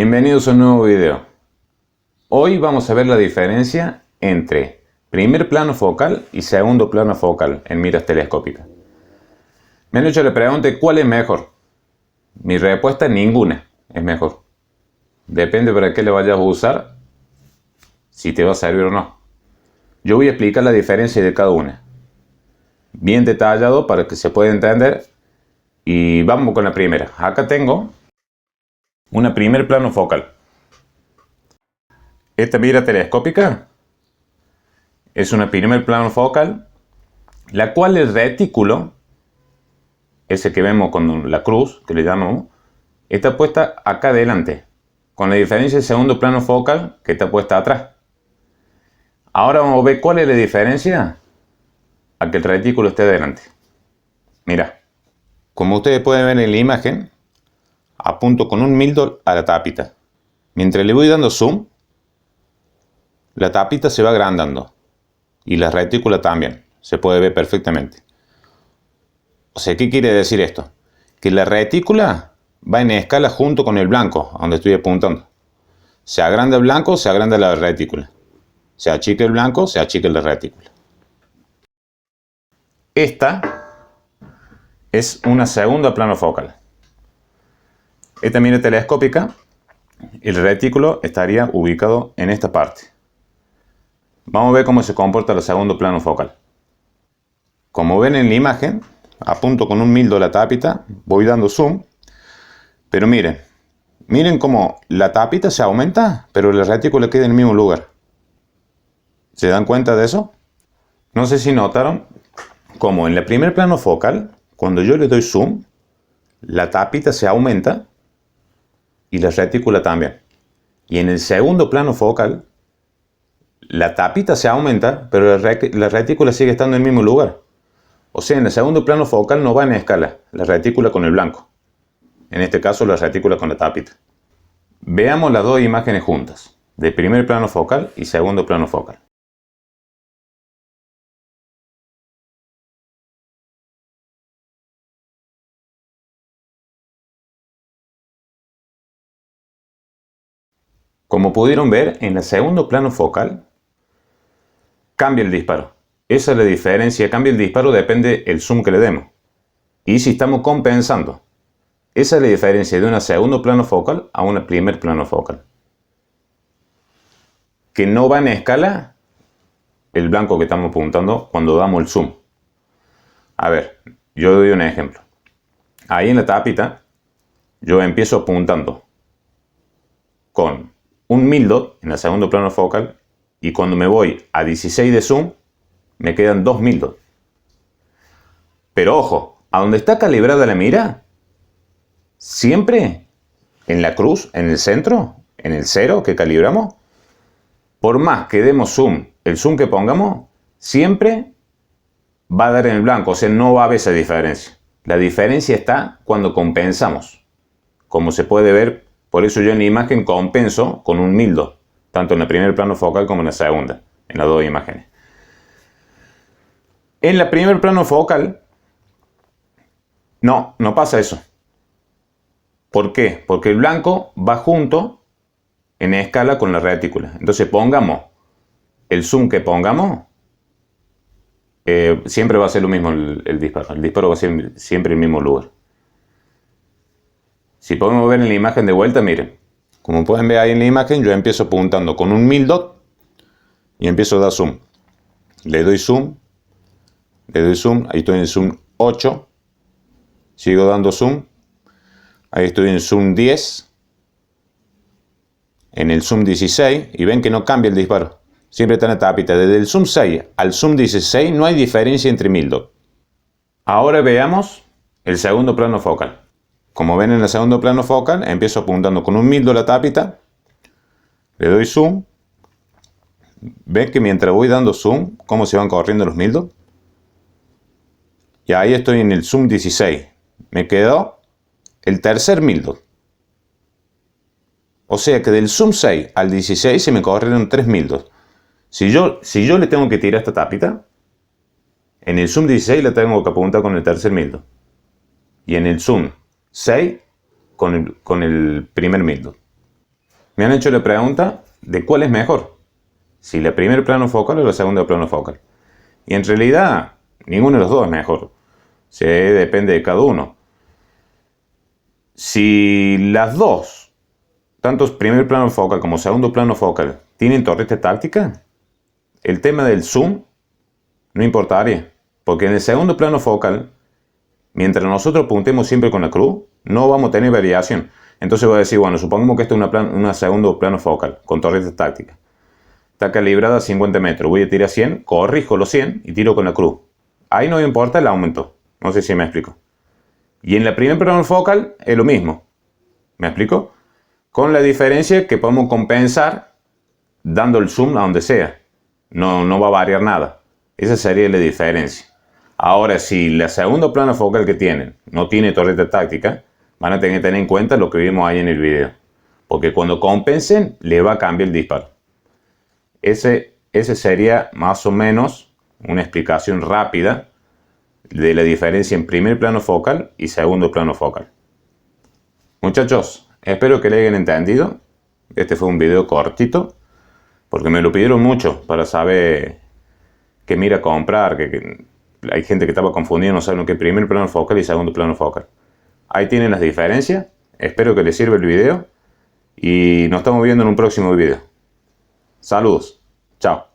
Bienvenidos a un nuevo video. Hoy vamos a ver la diferencia entre primer plano focal y segundo plano focal en miras telescópicas. Me han hecho la pregunta ¿cuál es mejor? Mi respuesta: ninguna es mejor. Depende para qué le vayas a usar, si te va a servir o no. Yo voy a explicar la diferencia de cada una, bien detallado para que se pueda entender. Y vamos con la primera. Acá tengo una primer plano focal. Esta mira telescópica es una primer plano focal, la cual el retículo, ese que vemos con la cruz, que le llamamos, está puesta acá adelante, con la diferencia del segundo plano focal que está puesta atrás. Ahora vamos a ver cuál es la diferencia a que el retículo esté adelante. Mira, como ustedes pueden ver en la imagen, apunto con un Mildoll a la tapita. Mientras le voy dando zoom, la tapita se va agrandando y la retícula también, se puede ver perfectamente. O sea, ¿qué quiere decir esto? Que la retícula va en escala junto con el blanco, a donde estoy apuntando. Se agranda el blanco, se agranda la retícula. Se achica el blanco, se achica la retícula. Esta es una segunda plano focal. Esta mira telescópica, el retículo estaría ubicado en esta parte. Vamos a ver cómo se comporta el segundo plano focal. Como ven en la imagen, apunto con un Mildoll la tapita, voy dando zoom, pero miren cómo la tapita se aumenta, pero la retícula queda en el mismo lugar. ¿Se dan cuenta de eso? No sé si notaron cómo en el primer plano focal, cuando yo le doy zoom, la tapita se aumenta y la retícula también. Y en el segundo plano focal, la tapita se aumenta, pero la retícula sigue estando en el mismo lugar. O sea, en el segundo plano focal no va en escala la retícula con el blanco. En este caso, la retícula con la tapita. Veamos las dos imágenes juntas, de primer plano focal y segundo plano focal. Como pudieron ver, en el segundo plano focal cambia el disparo. Esa es la diferencia, cambia el disparo, depende del zoom que le demos. Y si estamos compensando. Esa es la diferencia de un segundo plano focal a un primer plano focal. Que no va en escala el blanco que estamos apuntando cuando damos el zoom. A ver, yo doy un ejemplo. Ahí en la tapita, yo empiezo apuntando con un Mildoll en el segundo plano focal, y cuando me voy a 16 de zoom, me quedan 2 Mildoll. Pero ojo, a donde está calibrada la mira, siempre en la cruz, en el centro, en el 0 que calibramos, por más que demos zoom, el zoom que pongamos, siempre va a dar en el blanco, o sea, no va a haber esa diferencia. La diferencia está cuando compensamos. Como se puede ver, por eso yo en la imagen compenso con un Mildoll, tanto en el primer plano focal como en la segunda, en las dos imágenes. En la primer plano focal, no pasa eso. ¿Por qué? Porque el blanco va junto en escala con la retícula. Entonces pongamos el zoom que pongamos, siempre va a ser lo mismo el disparo. El disparo va a ser siempre en el mismo lugar. Si podemos ver en la imagen de vuelta, miren. Como pueden ver ahí en la imagen, yo empiezo apuntando con un Mildoll y empiezo a dar zoom. Le doy zoom, ahí estoy en el zoom 8. Sigo dando zoom. Ahí estoy en el zoom 10. En el zoom 16. Y ven que no cambia el disparo. Siempre está en la tapita. Desde el zoom 6 al zoom 16 no hay diferencia entre Mildoll. Ahora veamos el segundo plano focal. Como ven en el segundo plano focal, empiezo apuntando con un Mildoll la tapita. Le doy zoom. Ven que mientras voy dando zoom, cómo se van corriendo los Mildoll. Y ahí estoy en el zoom 16. Me quedó el tercer Mildoll. O sea que del zoom 6 al 16 se me corrieron 3 Mildoll. Si yo le tengo que tirar esta tapita, en el zoom 16 le tengo que apuntar con el tercer Mildoll. Y en el zoom 6 con el primer Mildoll. Me han hecho la pregunta de cuál es mejor, si el primer plano focal o el segundo plano focal. Y en realidad, ninguno de los dos es mejor. Depende de cada uno. Si las dos, tanto primer plano focal como segundo plano focal, tienen torreta táctica, el tema del zoom no importaría. Porque en el segundo plano focal, mientras nosotros apuntemos siempre con la cruz, no vamos a tener variación. Entonces voy a decir, bueno, supongamos que esto es una segundo plano focal con torreta táctica. Está calibrada a 50 metros. Voy a tirar 100, corrijo los 100 y tiro con la cruz. Ahí no importa el aumento. No sé si me explico. Y en la primer plano focal es lo mismo. ¿Me explico? Con la diferencia que podemos compensar dando el zoom a donde sea. No va a variar nada. Esa sería la diferencia. Ahora, si la segunda plano focal que tienen no tiene torreta táctica, van a tener que tener en cuenta lo que vimos ahí en el video. Porque cuando compensen, le va a cambiar el disparo. Ese sería más o menos una explicación rápida de la diferencia en primer plano focal y segundo plano focal. Muchachos, espero que le hayan entendido. Este fue un video cortito, porque me lo pidieron mucho para saber qué mira comprar, que hay gente que estaba confundida, no saben lo que es primer plano focal y segundo plano focal. Ahí tienen las diferencias. Espero que les sirva el video y nos estamos viendo en un próximo video. Saludos. Chao.